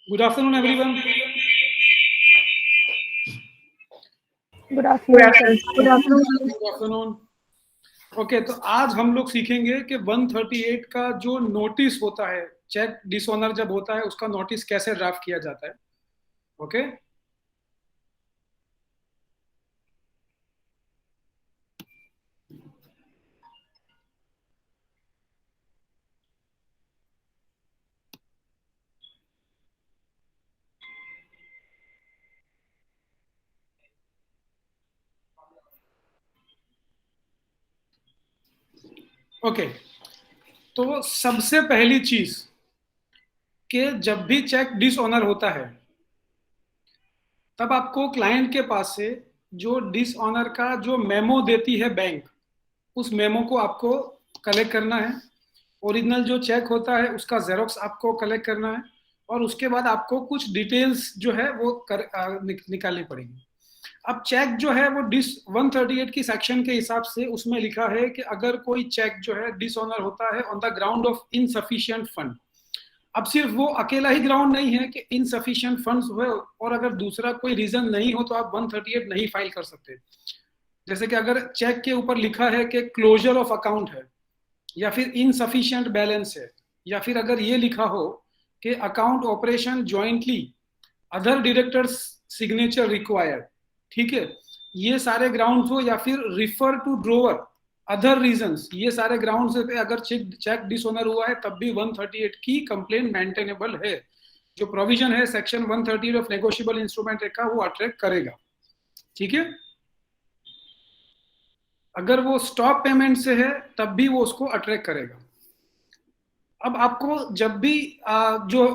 Good afternoon, everyone. Good afternoon sir. Good afternoon. Good afternoon. Okay, तो आज हम लोग सीखेंगे कि 138 का जो नोटिस होता है, चेक डिसऑनर जब होता है उसका नोटिस कैसे ड्राफ्ट किया जाता है. ओके. ओके, तो सबसे पहली चीज कि जब भी चेक डिसऑनर होता है तब आपको क्लाइंट के पास से जो डिसऑनर का जो मेमो देती है बैंक, उस मेमो को आपको कलेक्ट करना है. ओरिजिनल जो चेक होता है उसका जेरोक्स आपको कलेक्ट करना है और उसके बाद आपको कुछ डिटेल्स जो है वो निकालनी पड़ेगी. अब चेक जो है वो डिस 138 की सेक्शन के हिसाब से उसमें लिखा है कि अगर कोई चेक जो है डिसऑनर होता है on the ground of insufficient fund. अब सिर्फ वो अकेला ही ग्राउंड नहीं है कि इनसफिशिएंट फंड्स हुए और अगर दूसरा कोई रीजन नहीं हो तो आप 138 नहीं फाइल कर सकते. जैसे कि अगर चेक के ऊपर लिखा है कि क्लोजर ऑफ अकाउंट है या फिर इनसफिशिएंट बैलेंस है या फिर अगर ये लिखा हो कि account operation jointly other directors signature required, ठीक है, ये सारे ग्राउंड्स हो या फिर refer to drawer other reasons, ये सारे ग्राउंड्स पे अगर चेक डिसऑनर हुआ है तब भी 138 की कंप्लेंट मेंटेनेबल है. जो प्रोविजन है सेक्शन 138 ऑफ नेगोशिएबल इंस्ट्रूमेंट का वो अट्रैक्ट करेगा. ठीक है. अगर वो स्टॉप पेमेंट से है तब भी वो उसको अट्रैक्ट करेगा. अब आपको जब भी जो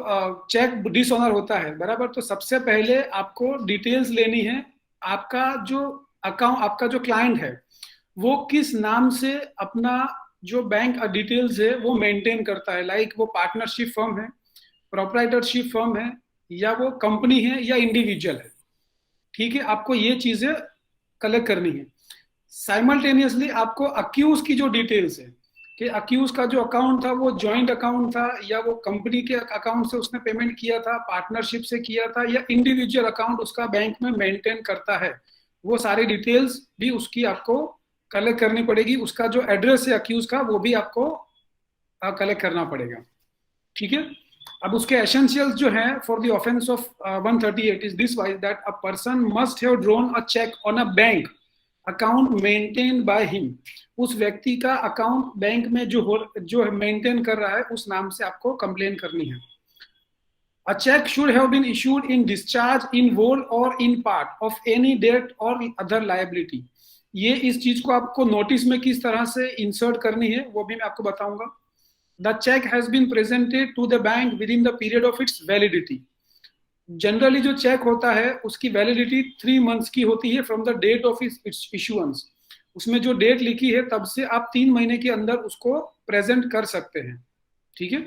चेक डिसऑनर होता है बराबर, तो सबसे पहले आपको डिटेल्स लेनी है. आपका जो अकाउंट, आपका जो क्लाइंट है वो किस नाम से अपना जो बैंक डिटेल्स है वो मेंटेन करता है. लाइक वो पार्टनरशिप फर्म है, प्रोप्राइटरशिप फर्म है, या वो कंपनी है या इंडिविजुअल है. ठीक है, आपको ये चीजें कलेक्ट करनी है. साइमल्टेनियसली आपको अक्यूज की जो डिटेल्स है कि अक्यूज का जो अकाउंट था वो जॉइंट अकाउंट था या वो कंपनी के अकाउंट से उसने पेमेंट किया था, पार्टनरशिप से किया था, या इंडिविजुअल अकाउंट उसका बैंक में मेंटेन करता है, वो सारी डिटेल्स भी उसकी आपको कलेक्ट करनी पड़ेगी. उसका जो एड्रेस है अक्यूज का वो भी आपको कलेक्ट करना पड़ेगा. ठीक है. अब उसके एसेंशियल्स जो है for the offence of 138 is this wise that a person must have drawn a cheque on a bank account maintain by him. उस व्यक्ति का अकाउंट बैंक में जो मेंटेन कर रहा है उस नाम से आपको कंप्लेन करनी है. A check should have been issued in discharge in whole or in part of any debt or other liability. ये इस चीज को आपको नोटिस में किस तरह से इंसर्ट करनी है वो भी मैं आपको बताऊंगा. The check has been presented to the bank within the period of its validity. Generally जो चेक होता है उसकी वैलिडिटी 3 मंथ्स की होती है from the date of its issuance. उसमें जो डेट लिखी है तब से आप 3 महीने के अंदर उसको प्रेजेंट कर सकते हैं. ठीक है.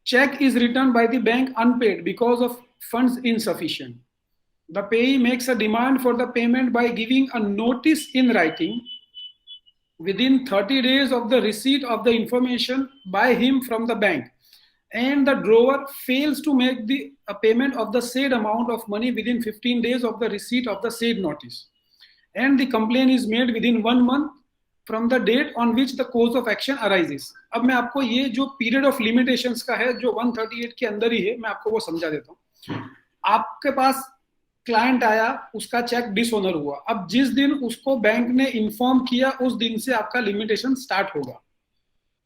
Check is returned by the bank unpaid because of funds insufficient. The payee makes a demand for the payment by giving a notice in writing within 30 days of the receipt of the information by him from the bank, and the drawer fails to make the payment of the said amount of money within 15 days of the receipt of the said notice, and the complaint is made within 1 month from the date on which the course of action arises. अब मैं आपको ये जो period of limitations का है जो 138 के अंदर ही है मैं आपको वो समझा देता हूँ. आपके पास क्लाइंट आया, उसका चेक डिसऑनर हुआ, अब जिस दिन उसको बैंक ने इन्फॉर्म किया उस दिन से आपका लिमिटेशन स्टार्ट होगा.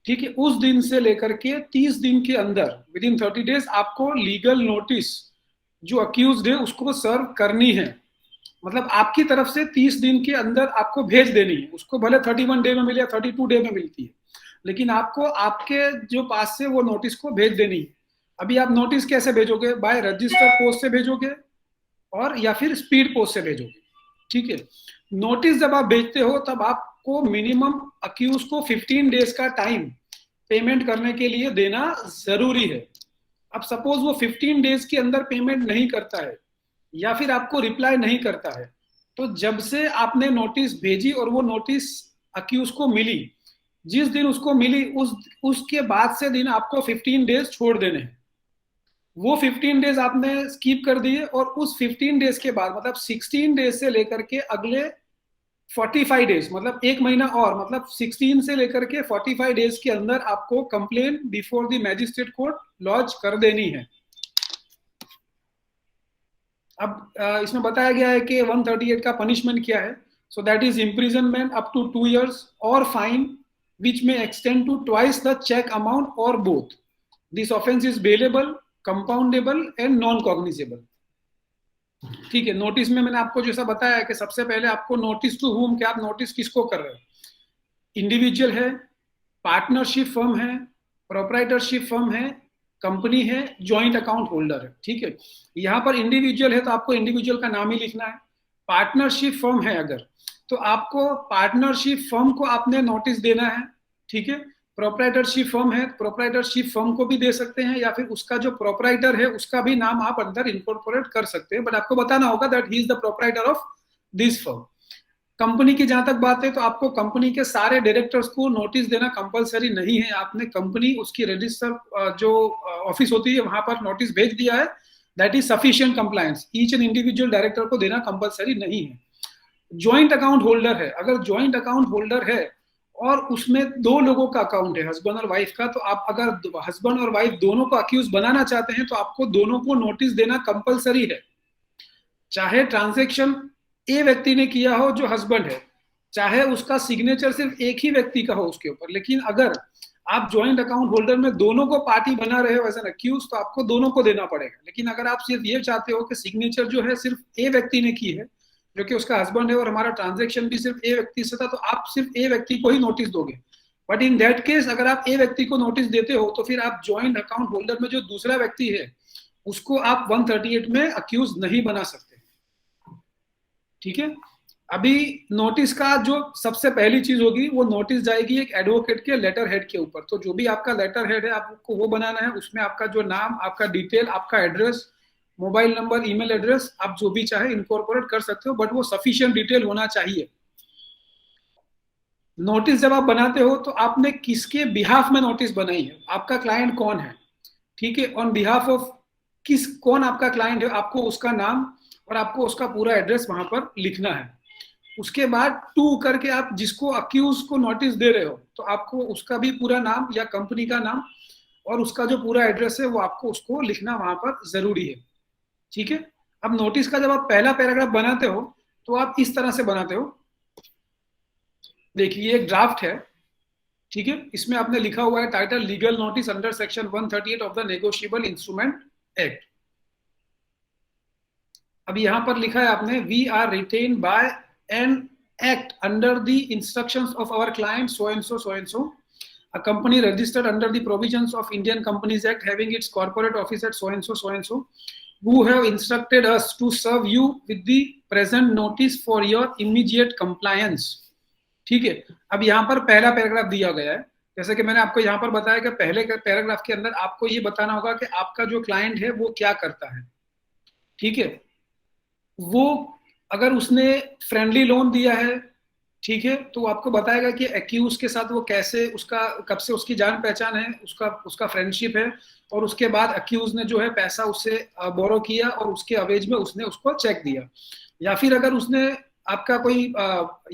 ठीक है. उस दिन से लेकर के 30 दिन के अंदर विद इन 30 डेज आपको लीगल नोटिस जो अक्यूज्ड है उसको सर्व करनी है. मतलब आपकी तरफ से 30 दिन के अंदर आपको भेज देनी है. उसको भले 31 डे में मिले या 32 डे में मिलती है, लेकिन आपको आपके जो पास से वो नोटिस को भेज देनी है. अभी आप नोटिस कैसे भेजोगे? बाय रजिस्टर पोस्ट से भेजोगे और या फिर स्पीड पोस्ट से भेजोगे. ठीक है. नोटिस जब आप भेजते हो तब आपको मिनिमम अक्यूज को 15 डेज का टाइम पेमेंट करने के लिए देना जरूरी है. अब सपोज वो 15 डेज के अंदर पेमेंट नहीं करता है या फिर आपको रिप्लाई नहीं करता है, तो जब से आपने नोटिस भेजी और वो नोटिस अक्यूज को मिली, जिस दिन उसको मिली उसके बाद से दिन आपको 15 डेज छोड़ देने हैं. वो 15 डेज आपने स्किप कर दिए, और उस 15 डेज के बाद मतलब 16 डेज से लेकर के अगले 45 डेज, मतलब एक महीना और, मतलब 16 से लेकर के 45 डेज के अंदर आपको complain before the magistrate court launch कर देनी है। अब इसमें बताया गया है कि 138 का पनिशमेंट क्या है। So that is imprisonment up to 2 years और फाइन विच में extend to twice the cheque amount और both. This offence is bailable, compoundable and non cognizable. ठीक है, नोटिस में मैंने आपको जैसा बताया कि सबसे पहले आपको नोटिस टू हुम, कि आप नोटिस किसको कर रहे हो। इंडिविजुअल है, पार्टनरशिप फर्म है, प्रोप्राइटरशिप फर्म है, कंपनी है, जॉइंट अकाउंट होल्डर है। ठीक है, यहां पर इंडिविजुअल है तो आपको इंडिविजुअल का नाम ही लिखना है। पार्टनरशिप फर्म है अगर, तो आपको पार्टनरशिप फर्म को आपने नोटिस देना है। ठीक है, प्रोप्राइटरशिप फर्म है, प्रोप्राइटरशिप फर्म को भी दे सकते हैं, या फिर उसका जो प्रोप्राइटर है उसका भी नाम आप अंदर इनकॉर्पोरेट कर सकते हैं, बट आपको बताना होगा that he is the proprietor of this firm. Company की जहां तक बात है तो आपको कंपनी के सारे डायरेक्टर्स को नोटिस देना कंपलसरी नहीं है। आपने कंपनी उसकी रजिस्टर जो ऑफिस होती है वहां पर नोटिस भेज दिया है, that is sufficient compliance. Each and individual director को देना कंपलसरी नहीं है। ज्वाइंट अकाउंट होल्डर है, अगर ज्वाइंट अकाउंट होल्डर है और उसमें 2 लोगों का अकाउंट है, हस्बैंड और वाइफ का, तो आप अगर हस्बैंड और वाइफ दोनों को अक्यूज बनाना चाहते हैं तो आपको दोनों को नोटिस देना कंपलसरी है। चाहे ट्रांजेक्शन ए व्यक्ति ने किया हो जो हस्बैंड है, चाहे उसका सिग्नेचर सिर्फ एक ही व्यक्ति का हो उसके ऊपर, लेकिन अगर आप ज्वाइंट अकाउंट होल्डर में दोनों को पार्टी बना रहे हो एज एन अक्यूज, तो आपको दोनों को देना पड़ेगा। लेकिन अगर आप सिर्फ ये चाहते हो कि सिग्नेचर जो है सिर्फ ए व्यक्ति ने की है, जो कि उसका हस्बैंड है, और हमारा ट्रांजेक्शन भी सिर्फ ए व्यक्ति से था, तो आप सिर्फ ए व्यक्ति को ही नोटिस दोगे। बट इन दैट केस अगर आप ए व्यक्ति को नोटिस देते हो तो फिर आप ज्वाइंट अकाउंट होल्डर में जो दूसरा व्यक्ति है उसको आप 138 में अक्यूज नहीं बना सकते। ठीक है, अभी नोटिस का जो सबसे पहली चीज होगी वो नोटिस जाएगी एक एडवोकेट के लेटर हेड के ऊपर। तो जो भी आपका लेटर हेड है आपको वो बनाना है, उसमें आपका जो नाम, आपका डिटेल, आपका address, mobile number, email address, आप जो भी चाहे इनकॉर्पोरेट कर सकते हो, बट वो सफिशिएंट डिटेल होना चाहिए। नोटिस जब आप बनाते हो तो आपने किसके बिहाफ में नोटिस बनाई है, आपका क्लाइंट कौन है। ठीक है, ऑन बिहाफ ऑफ कौन आपका क्लाइंट है, आपको उसका नाम और आपको उसका पूरा एड्रेस वहां पर लिखना है। उसके बाद टू करके आप जिसको अक्यूज को नोटिस दे रहे हो तो आपको उसका भी पूरा नाम या कंपनी का नाम और उसका जो पूरा एड्रेस है वो आपको उसको लिखना वहां पर जरूरी है। ठीक है, अब नोटिस का जब आप पहला पैराग्राफ बनाते हो तो आप इस तरह से बनाते हो। देखिए, एक ड्राफ्ट है। ठीक है, इसमें आपने लिखा हुआ है title legal notice under section 138 of the negotiable instrument act. अब यहां पर लिखा है आपने, we are written by an act under the instructions of our client so and so, a company registered under the provisions of Indian Companies Act having its corporate office at so and so, who have instructed us to serve you with the present notice for your immediate compliance। ठीक है, अब यहाँ पर पहला paragraph दिया गया है। जैसे कि मैंने आपको यहाँ पर बताया कि पहले पैराग्राफ के अंदर आपको ये बताना होगा कि आपका जो क्लाइंट है वो क्या करता है। ठीक है, वो अगर उसने फ्रेंडली लोन दिया है, ठीक है, तो आपको बताएगा कि एक्यूज के साथ वो कैसे, उसका कब से उसकी जान पहचान है, उसका फ्रेंडशिप है, और उसके बाद एक्यूज ने जो है पैसा उससे बोरो किया और उसके अवेज में उसने उसको चेक दिया। या फिर अगर उसने आपका कोई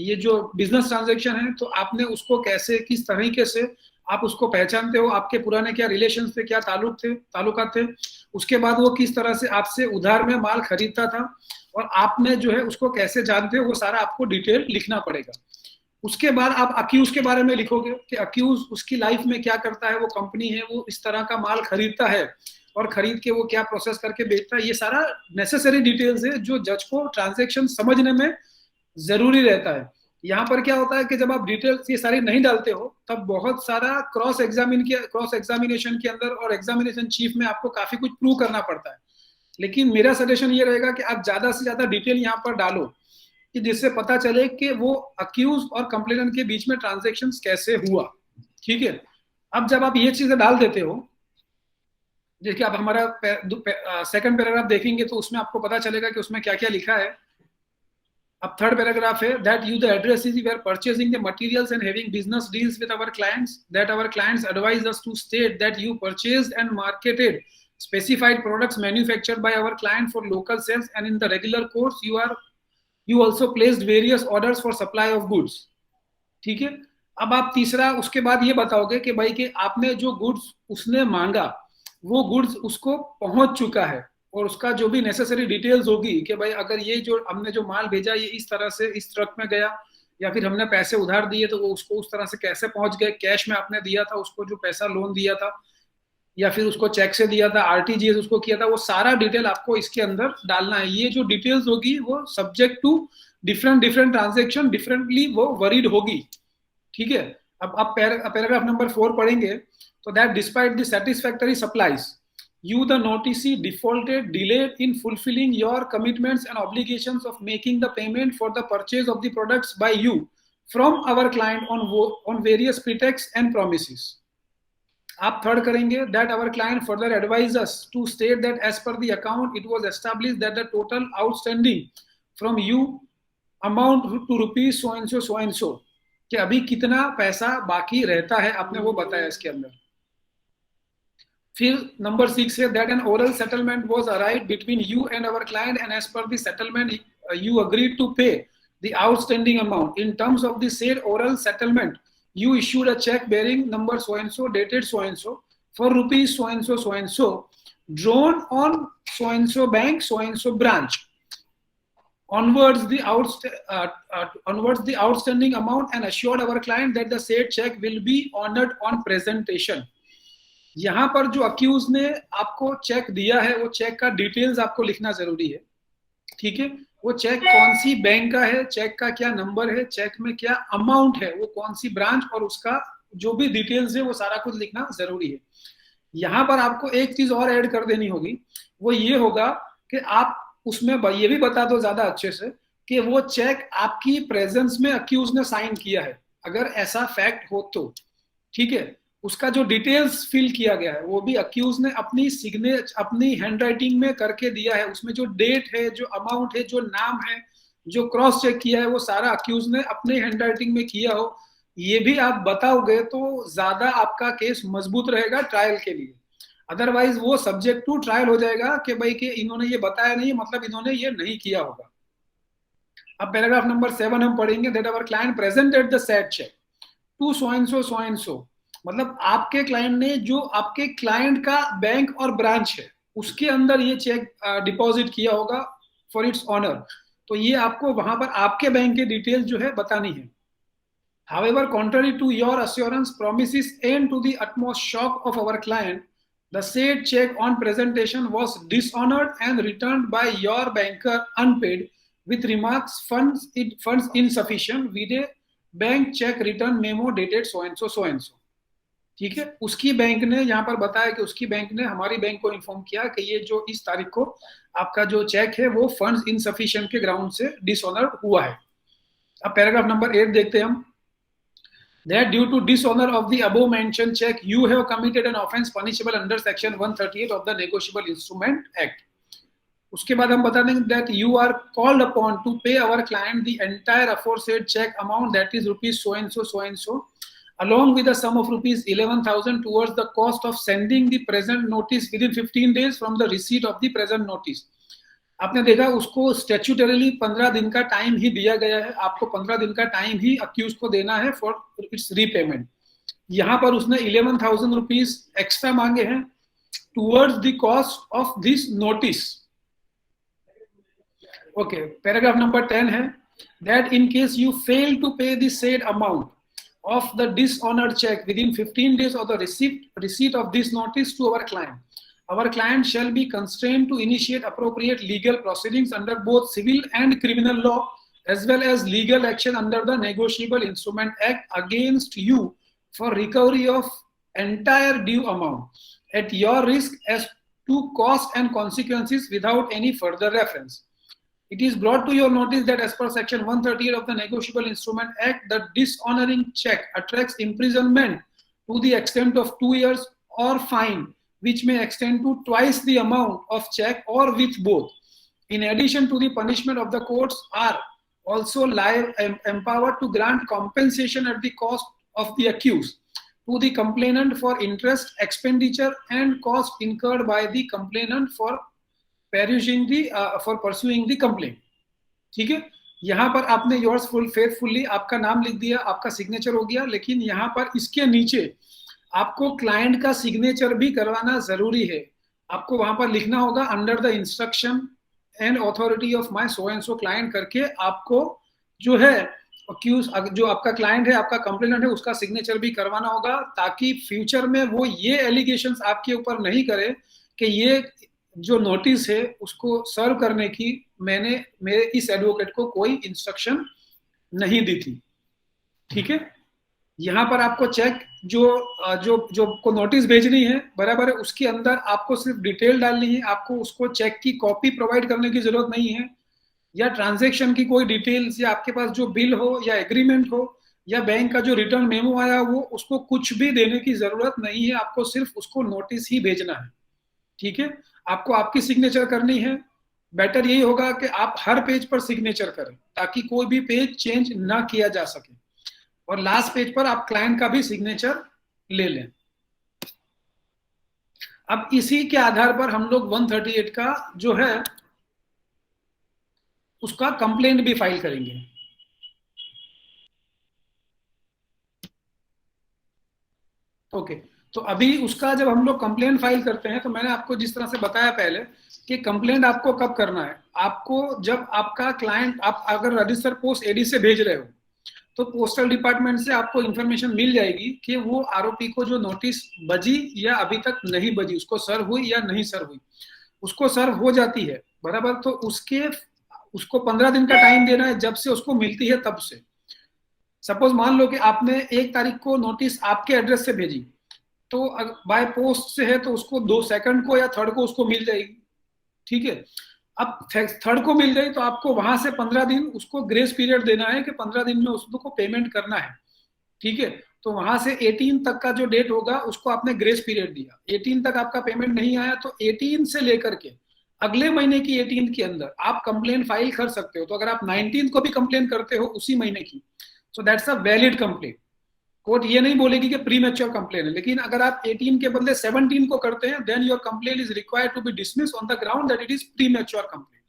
ये जो बिजनेस ट्रांजेक्शन है तो आपने उसको कैसे, किस तरीके से आप उसको पहचानते हो, आपके पुराने क्या रिलेशन थे, क्या ताल्लुकात थे, उसके बाद वो किस तरह से आपसे उधार में माल खरीदता था और आपने जो है उसको कैसे जानते हो, वो सारा आपको डिटेल लिखना पड़ेगा। उसके बाद आप अक्यूज के बारे में लिखोगे कि अक्यूज उसकी लाइफ में क्या करता है, वो कंपनी है, वो इस तरह का माल खरीदता है और खरीद के वो क्या प्रोसेस करके बेचता है। ये सारा नेसेसरी डिटेल्स है जो जज को ट्रांजैक्शन समझने में जरूरी रहता है। यहाँ पर क्या होता है कि जब आप डिटेल्स ये सारी नहीं डालते हो तब बहुत सारा क्रॉस एग्जामिनेशन के अंदर और एग्जामिनेशन चीफ में आपको काफी कुछ प्रूव करना पड़ता है। लेकिन मेरा सजेशन ये रहेगा कि आप ज्यादा से ज्यादा डिटेल यहाँ पर डालो कि जिससे पता चले कि वो अक्यूज और कंप्लेनेंट के बीच में ट्रांजैक्शन कैसे हुआ। ठीक है, अब जब आप ये चीजें डाल देते हो, देखिए आप हमारा सेकंड पैराग्राफ देखेंगे तो उसमें आपको पता चलेगा कि उसमें क्या क्या लिखा है। अब थर्ड पैराग्राफ है, that you the address is we are purchasing the materials and having business deals with our clients, that our clients advise us to state that you purchased and marketed specified products manufactured by our client for local sales, and in the regular course you also placed various orders for supply of goods. ठीक है, अब आप तीसरा उसके बाद ये बताओगे कि भाई कि आपने जो गुड्स उसने मांगा वो गुड्स उसको पहुंच चुका है, और उसका जो भी नेसेसरी डिटेल्स होगी कि भाई अगर ये जो हमने जो माल भेजा ये इस तरह से इस ट्रक में गया, या फिर हमने पैसे उधार दिए तो वो उसको उस तरह से कैसे पहुंच गए, कैश में आपने दिया था उसको जो पैसा लोन दिया था, या फिर उसको चेक से दिया था, आरटीजीएस उसको किया था, वो सारा डिटेल आपको इसके अंदर डालना है। ये जो डिटेल्स होगी वो subject to different transaction differently वो वरीड होगी। ठीक है, अब आप पैराग्राफ नंबर 4 पढ़ेंगे तो that despite the satisfactory supplies you the noticee defaulted, delayed in fulfilling your commitments and obligations of making the payment for the purchase of the products by you from our client on various pretexts and promises. आप third करेंगे that our client further advised us to state that as per the account it was established that the total outstanding from you amount to rupees so and so कि अभी कितना पैसा बाकी रहता है आपने वो बताया इसके अंदर। फिर नंबर 6 है that an oral settlement was arrived between you and our client, and as per the settlement you agreed to pay the outstanding amount. In terms of the said oral settlement you issued a check bearing number so and so dated so and so for rupees so and so drawn on so and so bank so and so branch. Onwards the outstanding amount and assured our client that the said check will be honored on presentation. यहां पर जो accused ने आपको check दिया है वो check का details आपको लिखना जरूरी है। ठीक है, वो चेक कौन सी बैंक का है, चेक का क्या नंबर है, चेक में क्या अमाउंट है, वो कौन सी ब्रांच, और उसका जो भी डिटेल्स है वो सारा कुछ लिखना जरूरी है। यहां पर आपको एक चीज और ऐड कर देनी होगी, वो ये होगा कि आप उसमें ये भी बता दो ज्यादा अच्छे से कि वो चेक आपकी प्रेजेंस में अक्यूज ने साइन किया है, अगर ऐसा फैक्ट हो तो। ठीक है, उसका जो डिटेल्स फिल किया गया है वो भी अक्यूज ने अपनी सिग्नेचर अपनी हैंडराइटिंग में करके दिया है, उसमें जो डेट है, जो अमाउंट है, जो नाम है, जो क्रॉस चेक किया है वो सारा अक्यूज ने अपने हैंडराइटिंग में किया हो, ये भी आप बताओगे तो ज्यादा आपका केस मजबूत रहेगा ट्रायल के लिए। अदरवाइज वो सब्जेक्ट टू ट्रायल हो जाएगा कि भाई कि इन्होंने ये बताया नहीं, मतलब इन्होंने ये नहीं किया होगा। अब पैराग्राफ नंबर 7 हम पढ़ेंगे that our client presented the said cheque to so and so, मतलब आपके क्लाइंट ने जो आपके क्लाइंट का बैंक और ब्रांच है उसके अंदर ये चेक डिपॉजिट किया होगा फॉर इट्स ऑनर, तो ये आपको वहां पर आपके बैंक के डिटेल्स जो है बतानी है। However, contrary to your assurance, promises and to the utmost shock of our client, the said check on presentation was dishonored and returned by your banker unpaid with remarks funds insufficient with a bank check return memo dated so and so. ठीक है, उसकी bank ने यहाँ पर बताया कि उसकी bank ने हमारी बैंक को इन्फॉर्म किया कि ये जो इस तारीख को आपका जो चेक है वो फंड्स इनसफिशिएंट के ग्राउंड से डिसऑनर हुआ है। अब पैराग्राफ नंबर 8 देखते हैं हम। That due to dishonor of the above mentioned check you have committed an offense punishable under section 138 of the Negotiable Instrument Act. उसके बाद हम बता देंगे that you are called upon to pay our client the entire aforesaid check amount, that is rupees so and so along with a sum of rupees 11,000 towards the cost of sending the present notice within 15 days from the receipt of the present notice. आपने देखा उसको स्टैट्यूटरीली 15 दिन का time ही दिया गया है, आपको 15 दिन का टाइम ही अक्यूज को देना है फॉर इट्स रीपेमेंट। यहाँ पर उसने 11,000 रुपीज एक्स्ट्रा मांगे हैं towards the cost of this notice. Okay, paragraph number 10 है that in case you fail to pay the said amount of the dishonored check within 15 days of the receipt of this notice to our client shall be constrained to initiate appropriate legal proceedings under both civil and criminal law as well as legal action under the Negotiable Instrument Act against you for recovery of entire due amount at your risk as to cost and consequences without any further reference. It is brought to your notice that as per section 138 of the Negotiable Instrument Act, the dishonoring check attracts imprisonment to the extent of 2 years or fine, which may extend to twice the amount of check or with both. In addition to the punishment of the courts are also empowered to grant compensation at the cost of the accused to the complainant for interest, expenditure and cost incurred by the complainant for pursuing the complaint. ठीक है, यहां पर आपने yours faithfully आपका नाम लिख दिया, आपका सिग्नेचर हो गया, लेकिन यहां पर इसके नीचे आपको क्लाइंट का सिग्नेचर भी करवाना जरूरी है। आपको वहां पर लिखना होगा under the instruction and authority of my so and so client करके आपको जो है अक्यूज, जो आपका क्लाइंट है, आपका कंप्लेनेंट है, उसका सिग्नेचर भी करवाना होगा, ताकि फ्यूचर में वो ये एलिगेशंस आपके ऊपर नहीं करे कि ये जो नोटिस है उसको सर्व करने की मैंने मेरे इस एडवोकेट को कोई इंस्ट्रक्शन नहीं दी थी। ठीक है, यहां पर आपको चेक जो को नोटिस भेजनी है, बराबर है, उसके अंदर आपको सिर्फ डिटेल डालनी है, आपको उसको चेक की कॉपी प्रोवाइड करने की जरूरत नहीं है, या ट्रांजैक्शन की कोई डिटेल्स, या आपके पास जो बिल हो या एग्रीमेंट हो या बैंक का जो रिटर्न मेमो आया वो, उसको कुछ भी देने की जरूरत नहीं है, आपको सिर्फ उसको नोटिस ही भेजना है। ठीक है, आपको आपकी सिग्नेचर करनी है। बेटर यही होगा कि आप हर पेज पर सिग्नेचर करें ताकि कोई भी पेज चेंज ना किया जा सके, और लास्ट पेज पर आप क्लाइंट का भी सिग्नेचर ले लें। अब इसी के आधार पर हम लोग 138 का जो है उसका कंप्लेंट भी फाइल करेंगे। ओके, तो अभी उसका जब हम लोग कंप्लेंट फाइल करते हैं तो मैंने आपको जिस तरह से बताया पहले कि कंप्लेंट आपको कब करना है, आपको जब आपका क्लाइंट, आप अगर रजिस्टर पोस्ट एडी से भेज रहे हो तो पोस्टल डिपार्टमेंट से आपको इंफॉर्मेशन मिल जाएगी कि वो आरोपी को जो नोटिस बजी या अभी तक नहीं बजी, उसको सर्व हुई या नहीं सर्व हुई। उसको सर्व हो जाती है, बराबर, तो उसको 15 दिन का टाइम देना है जब से उसको मिलती है तब से। सपोज मान लो कि आपने 1 तारीख को नोटिस आपके एड्रेस से भेजी, तो बाय पोस्ट से है तो उसको 2 सेकंड को या 3rd को उसको मिल जाएगी। ठीक है, अब 3rd को मिल गई तो आपको वहां से 15 दिन उसको ग्रेस पीरियड देना है कि 15 दिन में उसको पेमेंट करना है। ठीक है, तो वहां से 18 तक का जो डेट होगा उसको आपने ग्रेस पीरियड दिया, 18 तक आपका पेमेंट नहीं आया तो 18 से लेकर के अगले महीने की 18 के अंदर आप कंप्लेन फाइल कर सकते हो। तो अगर आप 19 को भी कंप्लेन करते हो उसी महीने की, so that's a valid complain. Court ये नहीं बोलेगी कि प्री मैच्योर कंप्लेन है, लेकिन अगर आप 18 के बदले 17 को करते हैं then your complain is required to be dismiss on the ground that it is premature complain.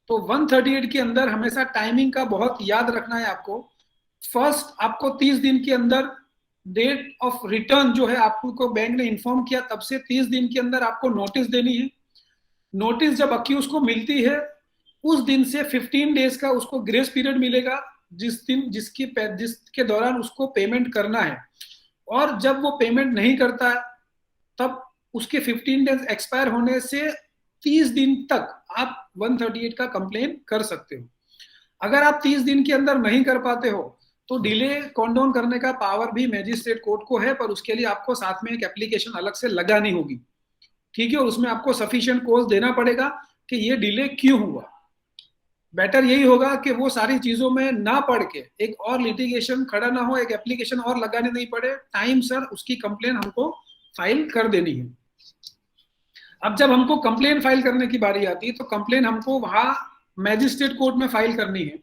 तो 138 के अंदर हमेशा टाइमिंग का बहुत याद रखना है आपको। फर्स्ट आपको 30 दिन के अंदर डेट ऑफ रिटर्न जो है आपको बैंक ने इन्फॉर्म किया तब से 30 दिन के अंदर आपको नोटिस देनी है। नोटिस जब अक्यूज को मिलती है उस दिन से 15 डेज का उसको ग्रेस पीरियड मिलेगा जिसके दौरान उसको पेमेंट करना है, और जब वो पेमेंट नहीं करता है तब उसके 15 डेज एक्सपायर होने से 30 दिन तक आप 138 का कंप्लेन कर सकते हो। अगर आप 30 दिन के अंदर नहीं कर पाते हो तो डिले कॉन्डोन करने का पावर भी मैजिस्ट्रेट कोर्ट को है, पर उसके लिए आपको साथ में एक एप्लीकेशन अलग से लगानी होगी। ठीक है, और उसमें आपको सफिशिएंट कोज देना पड़ेगा कि ये डिले क्यों हुआ। बेटर यही होगा कि वो सारी चीजों में ना पड़ के एक और लिटिगेशन खड़ा ना हो, एक एप्लीकेशन और लगाने नहीं पड़े, टाइम सर उसकी कंप्लेन हमको फाइल कर देनी है। अब जब हमको कंप्लेन फाइल करने की बारी आती है तो कंप्लेन हमको वहां मैजिस्ट्रेट कोर्ट में फाइल करनी है।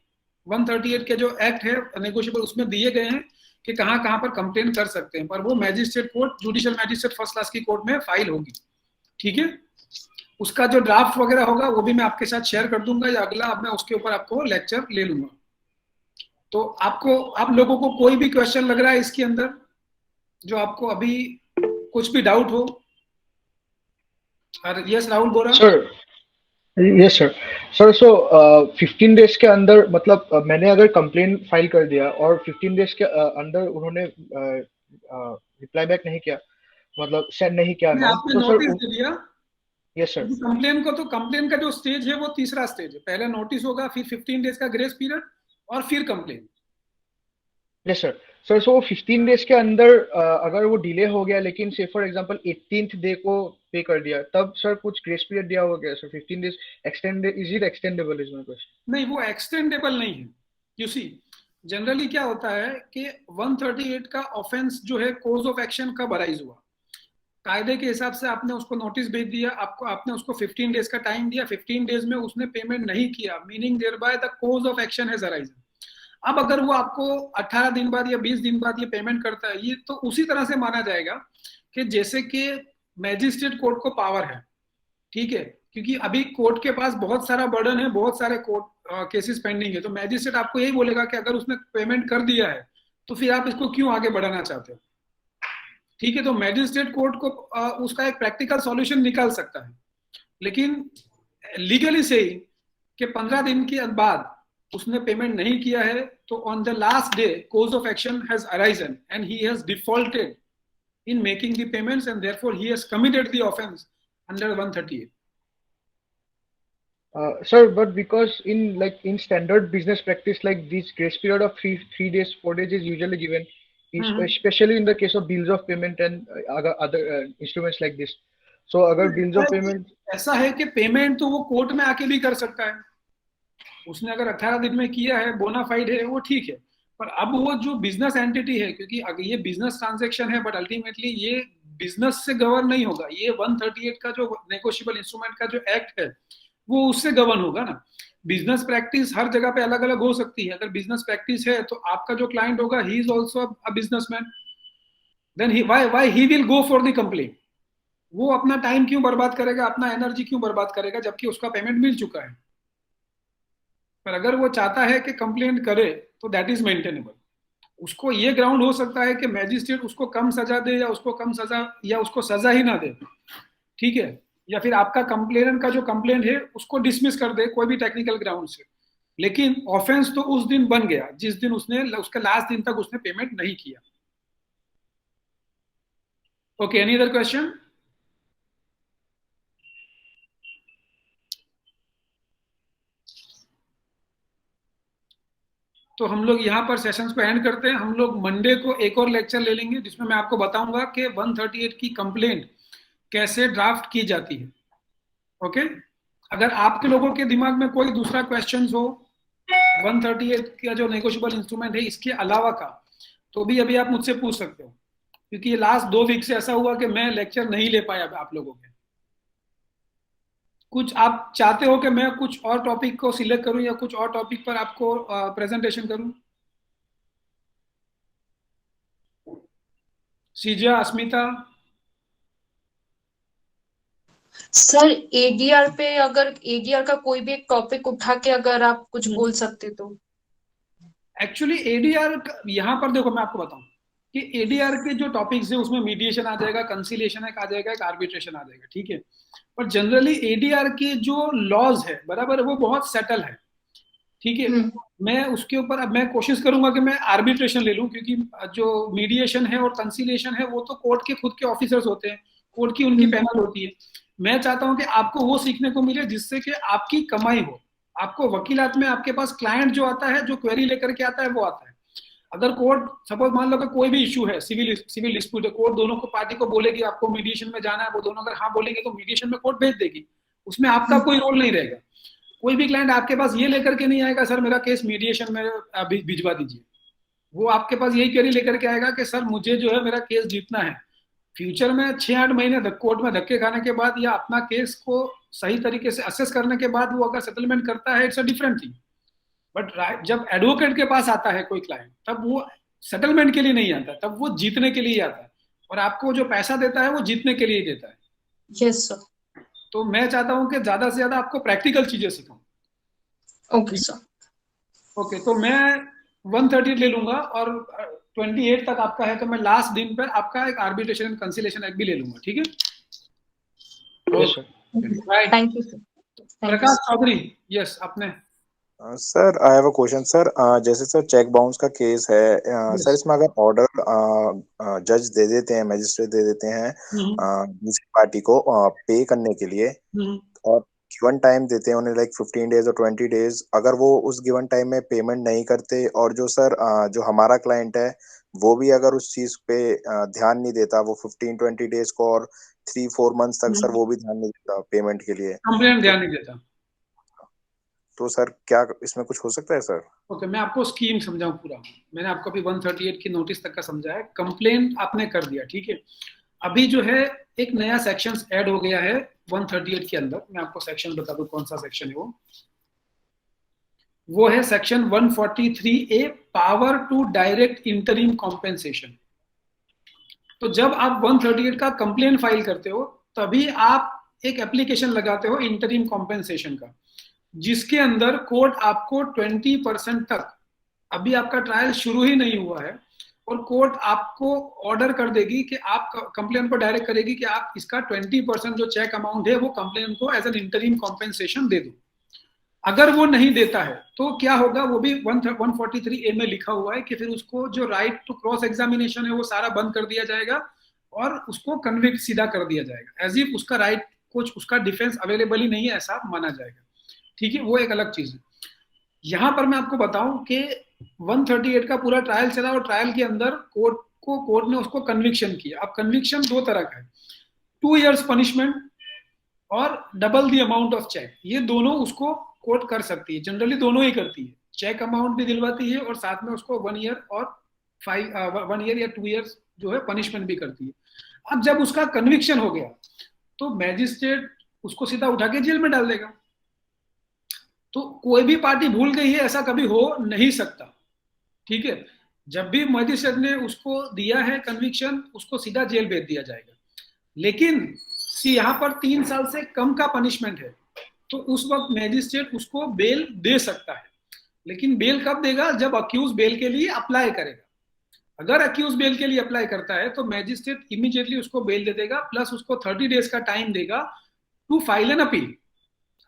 138 के जो एक्ट है नेगोशिएबल उसमें दिए गए हैं कि कहां कहां पर कंप्लेन कर सकते हैं, पर वो magistrate court, judicial magistrate first class की कोर्ट में फाइल होगी। ठीक है, उसका जो ड्राफ्ट वगैरह होगा वो भी मैं आपके साथ शेयर कर दूंगा, या अगला अब मैं उसके ऊपर आपको लेक्चर ले लूंगा। तो आप लोगों को कोई भी क्वेश्चन लग रहा है इसके अंदर जो आपको अभी कुछ भी डाउट हो? यस राहुल बोल रहा sir. Yes sir. Sir so 15 days के अंदर, मतलब मैंने अगर कंप्लेन फाइल कर दिया और 15 डेज के अंदर उन्होंने रिप्लाई बैक नहीं किया, मतलब सेंड नहीं किया ना, आपने तो नोटिस सर दे दिया। Yes sir. कंप्लेन को, तो कंप्लेन का जो स्टेज है वो तीसरा स्टेज है, पहले नोटिस होगा, फिर 15 डेज का ग्रेस पीरियड और फिर complain. Yes sir. Sir so 15 days के अंदर अगर वो डिले हो गया, लेकिन से फॉर एग्जांपल 18th डे को पे कर दिया, तब सर कुछ ग्रेस पीरियड दिया हो गया sir? 15 days extended, is it extendable, is my question. नहीं, वो एक्सटेंडेबल नहीं है। यू सी, जनरली क्या होता है कि 138 का ऑफेंस जो है, कोर्स ऑफ एक्शन कब अराइज हुआ, कायदे के हिसाब से आपने उसको नोटिस भेज दिया, आपने उसको 15 डेज का टाइम दिया, 15 डेज में उसने पेमेंट नहीं किया, meaning thereby the course of action has arisen. अब अगर वो आपको 18 दिन बाद या 20 दिन बाद ये पेमेंट करता है, ये तो उसी तरह से माना जाएगा कि जैसे कि मैजिस्ट्रेट कोर्ट को पावर है, ठीक है, क्योंकि अभी कोर्ट के पास बहुत सारा बर्डन है, बहुत सारे कोर्ट केसेस पेंडिंग है, तो मैजिस्ट्रेट आपको यही बोलेगा कि अगर उसने पेमेंट कर दिया है तो फिर आप इसको क्यों आगे बढ़ाना चाहते हो, ठीक है। तो मैजिस्ट्रेट कोर्ट को उसका एक प्रैक्टिकल सॉल्यूशन निकाल सकता है, लेकिन लीगली से ही कि 15 दिन के बाद उसने पेमेंट नहीं किया है, तो on the last day course of action has arisen and he has defaulted in making the payments and therefore he has committed the offense under 138. Sir, but because in standard business practice, like this grace period of three days, 4 days is usually given, especially in the case of bills of payment and other instruments like this. So अगर bills of payment ऐसा है कि payment तो वो court में आके भी कर सकता है, उसने अगर 18 दिन में किया है, बोनाफाइड है, वो ठीक है। पर अब वो जो बिजनेस एंटिटी है, क्योंकि अगर ये बिजनेस ट्रांजैक्शन है, बट अल्टीमेटली ये बिजनेस से गवर्न नहीं होगा, ये 138 का जो नेगोशिएबल इंस्ट्रूमेंट का जो एक्ट है वो उससे गवर्न होगा ना। बिजनेस प्रैक्टिस हर जगह पे अलग अलग हो सकती है, अगर बिजनेस प्रैक्टिस है तो आपका जो क्लाइंट होगा he is also a businessman, then he why he will go for the complaint, वो अपना टाइम क्यों बर्बाद करेगा, अपना एनर्जी क्यों बर्बाद करेगा, जबकि उसका पेमेंट मिल चुका है। पर अगर वो चाहता है कि कंप्लेंट करे तो दैट इज मेंटेनेबल। उसको ये ग्राउंड हो सकता है कि मैजिस्ट्रेट उसको कम सजा दे या उसको कम सजा या उसको सजा ही ना दे, ठीक है, या फिर आपका कंप्लेनेंट का जो कंप्लेंट है उसको डिसमिस कर दे कोई भी टेक्निकल ग्राउंड से, लेकिन ऑफेंस तो उस दिन बन गया जिस दिन उसने उसके लास्ट दिन तक उसने पेमेंट नहीं किया। Okay, any other question? तो हम लोग यहाँ पर सेशंस को एंड करते हैं। हम लोग मंडे को एक और लेक्चर ले लेंगे जिसमें मैं आपको बताऊंगा कि 138 की कंप्लेंट कैसे ड्राफ्ट की जाती है। ओके, अगर आपके लोगों के दिमाग में कोई दूसरा क्वेश्चन हो 138 का जो नेगोशिएबल इंस्ट्रूमेंट है इसके अलावा का, तो भी अभी आप मुझसे पूछ सकते हो, क्योंकि ये लास्ट 2 वीक से ऐसा हुआ कि मैं लेक्चर नहीं ले पाया आप लोगों के। कुछ आप चाहते हो कि मैं कुछ और टॉपिक को सिलेक्ट करूं या कुछ और टॉपिक पर आपको प्रेजेंटेशन करूं? सीजा, अस्मिता? सर एडीआर पे, अगर एडीआर का कोई भी एक टॉपिक उठा के अगर आप कुछ बोल सकते तो। एक्चुअली एडीआर यहाँ पर देखो मैं आपको बताऊं कि एडीआर के जो टॉपिक्स है उसमें मीडिएशन आ जाएगा, कंसिलिएशन एक आ जाएगा, एक आर्बिट्रेशन आ जाएगा, ठीक है। पर जनरली एडीआर के जो लॉज है बराबर वो बहुत सेटल है, ठीक है। मैं उसके ऊपर अब मैं कोशिश करूंगा कि मैं आर्बिट्रेशन ले लूं, क्योंकि जो मीडिएशन है और कंसिलिएशन है वो तो कोर्ट के खुद के ऑफिसर्स होते हैं, कोर्ट की उनकी पैनल होती है। मैं चाहता हूं कि आपको वो सीखने को मिले जिससे कि आपकी कमाई हो। आपको वकीलात में आपके पास क्लाइंट जो आता है, जो क्वेरी लेकर के आता है वो आता है। अगर कोर्ट सपोज मान लो कि कोई भी इशू है, सिविल डिस्प्यूट है, कोर्ट दोनों को पार्टी को बोलेगी आपको मीडिएशन में जाना है, वो दोनों अगर हाँ बोलेंगे तो मीडिएशन में कोर्ट भेज देगी, उसमें आपका कोई रोल नहीं रहेगा। कोई भी क्लाइंट आपके पास ये लेकर के नहीं आएगा सर मेरा केस मीडिएशन में भिजवा दीजिए, वो आपके पास यही क्वेरी लेकर के आएगा कि सर मुझे जो है मेरा केस जीतना है। फ्यूचर में 6-8 महीने कोर्ट में धक्के खाने के बाद या अपना केस को सही तरीके से असेस करने के बाद वो अगर सेटलमेंट करता है, it's a different thing. But जब एडवोकेट के पास आता है कोई क्लाइंट, तब वो सेटलमेंट के लिए नहीं आता, तब वो जीतने के लिए आता है, और आपको जो पैसा देता है वो जीतने के लिए देता है। Yes sir. तो मैं चाहता हूं कि ज्यादा से ज्यादा आपको प्रैक्टिकल चीजें सिखाऊं। Okay sir. ओके, तो मैं 138 ले लूंगा और 28 तक आपका है, तो मैं लास्ट दिन पर आपका एक आर्बिट्रेशन एंड कंसिलिएशन एक्ट भी ले लूंगा, ठीक है। Thank you sir. Prakash Chaudhary, yes आपने। Sir I have a question sir. जैसे सर चेक बाउंस का केस है सर, इसमें अगर ऑर्डर जज दे देते हैं, मजिस्ट्रेट दे देते हैं दूसरी पार्टी को पे करने के लिए, और गिवन टाइम देते हैं उन्हें लाइक 15 डेज और 20 डेज, अगर वो उस गिवन टाइम में पेमेंट नहीं करते और जो सर जो हमारा क्लाइंट है वो भी अगर उस चीज पे ध्यान नहीं देता, वो 15-20 डेज को और 3-4 मंथ्स तक सर वो भी ध्यान नहीं देता पेमेंट के लिए, कंप्लेंट ध्यान नहीं देता, तो सर क्या इसमें कुछ हो सकता है सर? ओके, मैं आपको स्कीम समझाऊं पूरा। मैंने आपको अभी 138 की नोटिस तक का समझाया, कंप्लेंट आपने कर दिया, ठीक है। अभी जो है एक नया सेक्शन ऐड हो गया है 138 के अंदर। मैं आपको सेक्शन बता दूं कौन सा सेक्शन है वो। वो है section 143A, power to direct interim compensation. तो जब आप 138 का कंप्लेन फाइल करते हो तभी आप एक एप्लीकेशन लगाते हो इंटरिम कॉम्पेंसेशन का, जिसके अंदर कोर्ट आपको 20% तक, अभी आपका ट्रायल शुरू ही नहीं हुआ है, और कोर्ट आपको ऑर्डर कर देगी कि आप कंप्लेन को डायरेक्ट करेगी कि आप इसका 20% जो चेक अमाउंट है वो कंप्लेन को एज एन इंटरिम कॉम्पेंसेशन दे दो। अगर वो नहीं देता है तो क्या होगा, वो भी 143A में लिखा हुआ है कि फिर उसको जो राइट टू क्रॉस एग्जामिनेशन है वो सारा बंद कर दिया जाएगा और उसको कन्विक्ट सीधा कर दिया जाएगा, एज इफ उसका राइट कुछ, उसका डिफेंस अवेलेबल ही नहीं है ऐसा माना जाएगा। ठीक है, वो एक अलग चीज है। यहां पर मैं आपको बताऊं कि 138 का पूरा ट्रायल चला और ट्रायल के अंदर कोर्ट ने उसको कन्विक्शन किया। अब कन्विक्शन दो तरह का है, 2 years पनिशमेंट और double the amount of cheque, ये दोनों उसको कोर्ट कर सकती है, जनरली दोनों ही करती है, चेक अमाउंट भी दिलवाती है और साथ में उसको 1 year और 1 year या 2 years जो है पनिशमेंट भी करती है। अब जब उसका कन्विक्शन हो गया तो मैजिस्ट्रेट उसको सीधा उठा के जेल में डाल देगा। तो कोई भी पार्टी भूल गई है ऐसा कभी हो नहीं सकता। ठीक है, जब भी मैजिस्ट्रेट ने उसको दिया है कन्विक्शन, उसको सीधा जेल भेज दिया जाएगा। लेकिन यहाँ पर 3 साल से कम का पनिशमेंट है तो उस वक्त मैजिस्ट्रेट उसको बेल दे सकता है। लेकिन बेल कब देगा, जब अक्यूज बेल के लिए अप्लाई करेगा। अगर अक्यूज बेल के लिए अप्लाई करता है तो मैजिस्ट्रेट इमीडिएटली उसको बेल दे देगा, प्लस उसको 30 डेज का टाइम देगा टू फाइल एन अपील।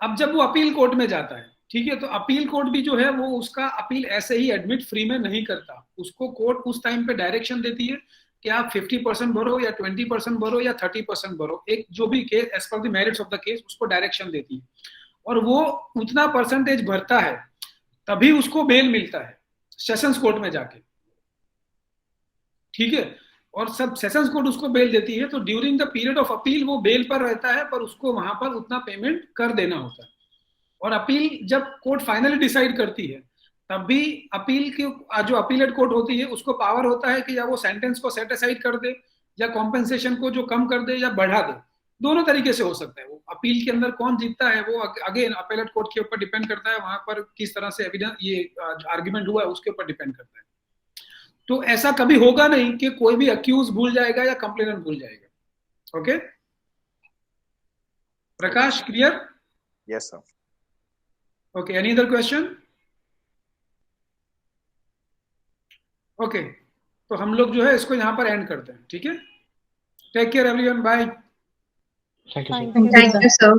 अब जब वो अपील कोर्ट में जाता है, ठीक है, तो अपील कोर्ट भी जो है वो उसका अपील ऐसे ही एडमिट फ्री में नहीं करता, उसको कोर्ट उस टाइम पे डायरेक्शन देती है कि आप 50% भरो या 20% भरो या 30% भरो, एक जो भी case as per the merits of the case उसको डायरेक्शन देती है, और वो उतना परसेंटेज भरता है तभी उसको बेल मिलता है सेशंस कोर्ट में जाके। ठीक है, और सब सेशंस कोर्ट उसको बेल देती है तो during the period of appeal वो बेल पर रहता है, पर उसको वहां पर उतना पेमेंट कर देना होता है। और अपील जब कोर्ट फाइनली डिसाइड करती है तब भी अपील की जो अपीलेट कोर्ट होती है उसको पावर होता है कि या वो सेंटेंस को सेट असाइड कर दे या कॉम्पेंसेशन को जो कम कर दे या बढ़ा दे, दोनों तरीके से हो सकता है। वो अपील के अंदर कौन जीतता है वो अगेन अपीलेट कोर्ट के ऊपर डिपेंड करता है, वहां पर किस तरह से एविडेंस ये आर्ग्यूमेंट हुआ है उसके ऊपर डिपेंड करता है। तो ऐसा कभी होगा नहीं कि कोई भी अक्यूज भूल जाएगा या कंप्लेनेंट भूल जाएगा। Okay Prakash, clear? Yes sir. Okay, any other question? Okay, तो हम लोग जो है इसको यहाँ पर एंड करते हैं। ठीक है, take care everyone, bye. Thank you sir. Thank you, sir.